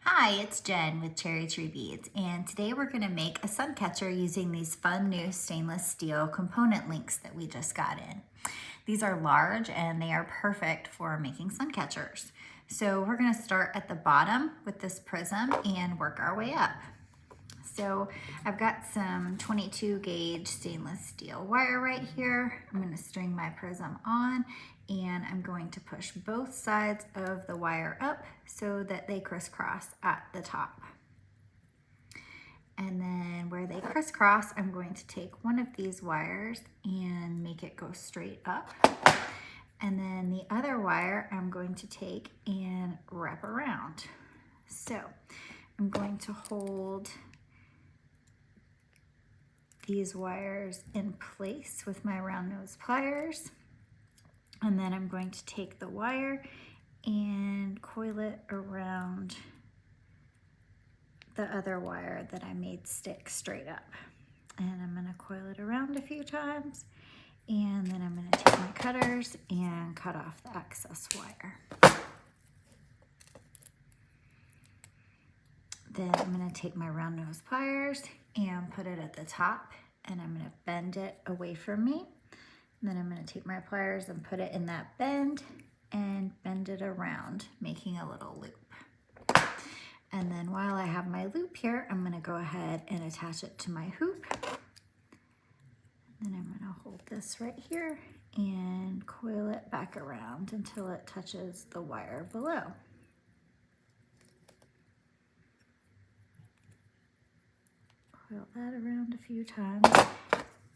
Hi, it's Jen with Cherry Tree Beads, and today we're going to make a sun catcher using these fun new stainless steel component links that we just got in. These are large and they are perfect for making sun catchers. So we're going to start at the bottom with this prism and work our way up. So I've got some 22 gauge stainless steel wire right here. I'm going to string my prism on and I'm going to push both sides of the wire up so that they crisscross at the top. And then where they crisscross, I'm going to take one of these wires and make it go straight up. And then the other wire I'm going to take and wrap around. So I'm going to hold these wires in place with my round nose pliers. And then I'm going to take the wire and coil it around the other wire that I made stick straight up. And I'm gonna coil it around a few times. And then I'm gonna take my cutters and cut off the excess wire. Then I'm gonna take my round nose pliers and put it at the top, and I'm gonna bend it away from me. And then I'm gonna take my pliers and put it in that bend and bend it around, making a little loop. And then while I have my loop here, I'm gonna go ahead and attach it to my hoop. And then I'm gonna hold this right here and coil it back around until it touches the wire below. Coil that around a few times,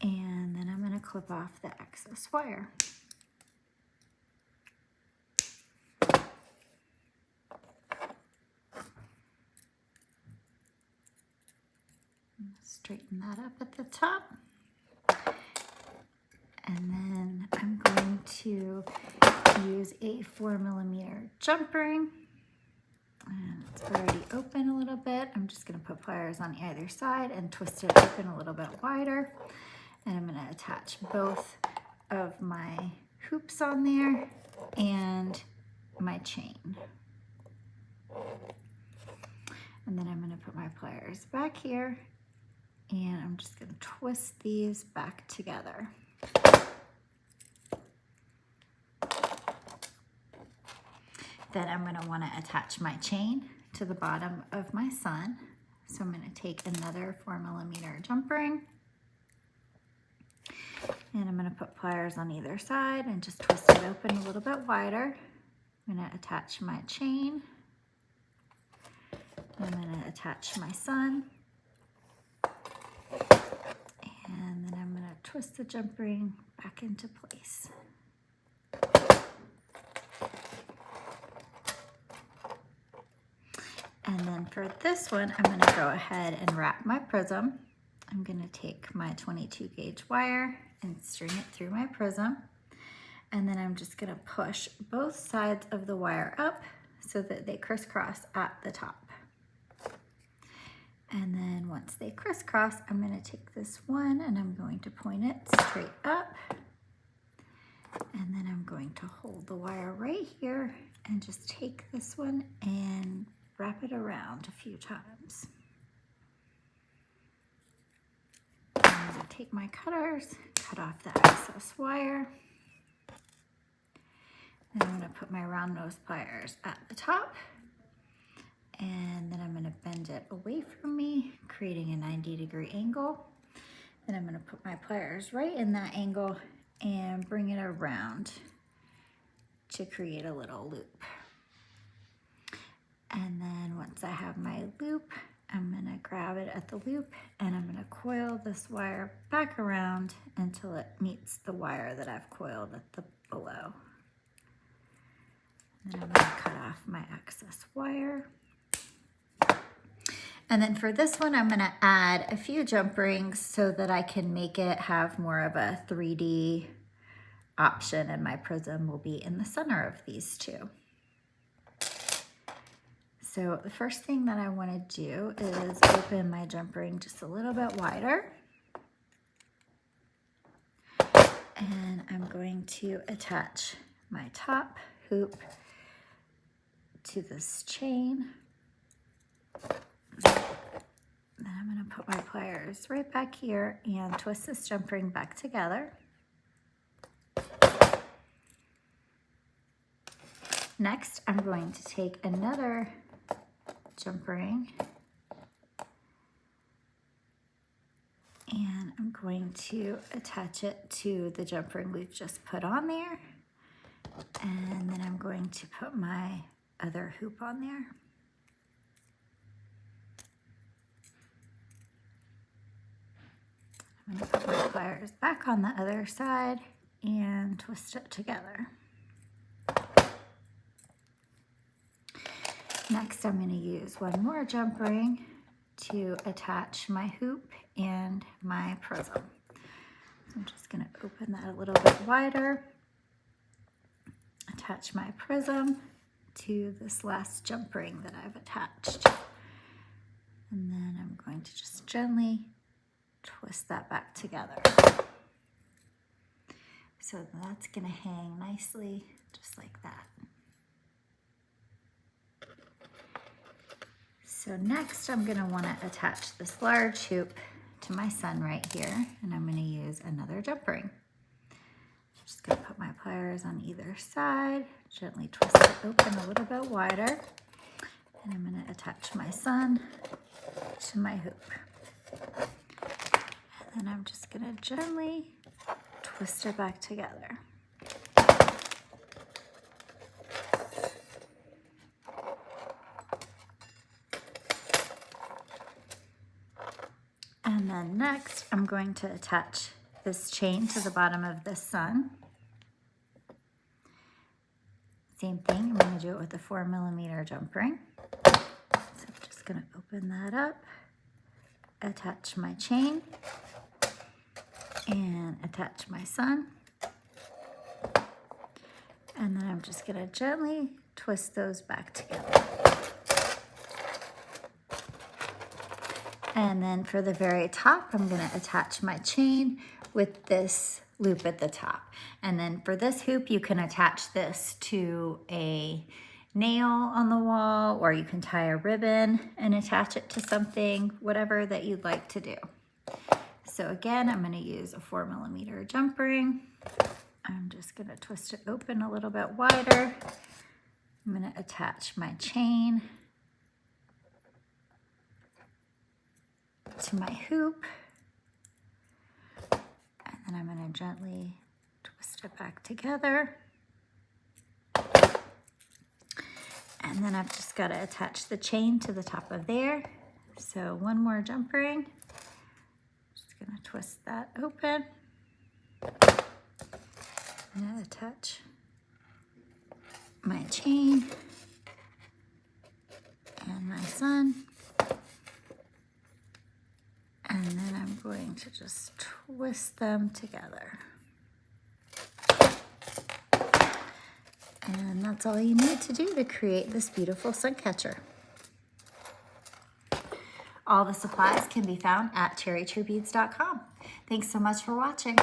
and then I'm going to clip off the excess wire. Straighten that up at the top. And then I'm going to use a 4mm jump ring. And it's already open a little bit. I'm just going to put pliers on either side and twist it open a little bit wider. And I'm going to attach both of my hoops on there and my chain. And then I'm going to put my pliers back here and I'm just going to twist these back together. Then I'm going to want to attach my chain to the bottom of my sun. So I'm going to take another 4mm jump ring. And I'm going to put pliers on either side and just twist it open a little bit wider. I'm going to attach my chain. I'm going to attach my sun. And then I'm going to twist the jump ring back into place. And then for this one, I'm gonna go ahead and wrap my prism. I'm gonna take my 22 gauge wire and string it through my prism. And then I'm just gonna push both sides of the wire up so that they crisscross at the top. And then once they crisscross, I'm gonna take this one and I'm going to point it straight up. And then I'm going to hold the wire right here and just take this one and wrap it around a few times. I'm going to take my cutters, cut off the excess wire. Then I'm going to put my round nose pliers at the top. And then I'm going to bend it away from me, creating a 90-degree angle. Then I'm going to put my pliers right in that angle and bring it around to create a little loop. And then once I have my loop, I'm gonna grab it at the loop and I'm gonna coil this wire back around until it meets the wire that I've coiled at the below. And then I'm gonna cut off my excess wire. And then for this one, I'm gonna add a few jump rings so that I can make it have more of a 3D option, and my prism will be in the center of these two. So the first thing that I want to do is open my jump ring just a little bit wider. And I'm going to attach my top hoop to this chain. Then I'm going to put my pliers right back here and twist this jump ring back together. Next, I'm going to take another jump ring and I'm going to attach it to the jump ring we've just put on there. And then I'm going to put my other hoop on there. I'm going to put my pliers back on the other side and twist it together. Next, I'm going to use one more jump ring to attach my hoop and my prism. So I'm just going to open that a little bit wider, attach my prism to this last jump ring that I've attached. And then I'm going to just gently twist that back together. So that's going to hang nicely, just like that. So next I'm going to want to attach this large hoop to my sun right here, and I'm going to use another jump ring. I'm just going to put my pliers on either side, gently twist it open a little bit wider, and I'm going to attach my sun to my hoop. And then I'm just going to gently twist it back together. And then next, I'm going to attach this chain to the bottom of the sun. Same thing, I'm going to do it with a 4mm jump ring. So I'm just going to open that up, attach my chain, and attach my sun. And then I'm just going to gently twist those back together. And then for the very top, I'm going to attach my chain with this loop at the top. And then for this hoop, you can attach this to a nail on the wall, or you can tie a ribbon and attach it to something, whatever that you'd like to do. So again, I'm going to use a 4mm jump ring. I'm just going to twist it open a little bit wider. I'm going to attach my chain to my hoop, and then I'm going to gently twist it back together. And then I've just got to attach the chain to the top of there. So one more jump ring. Just going to twist that open. And attach my chain and my sun. And then I'm going to just twist them together. And that's all you need to do to create this beautiful sun catcher. All the supplies can be found at cherrytreebeads.com. Thanks so much for watching.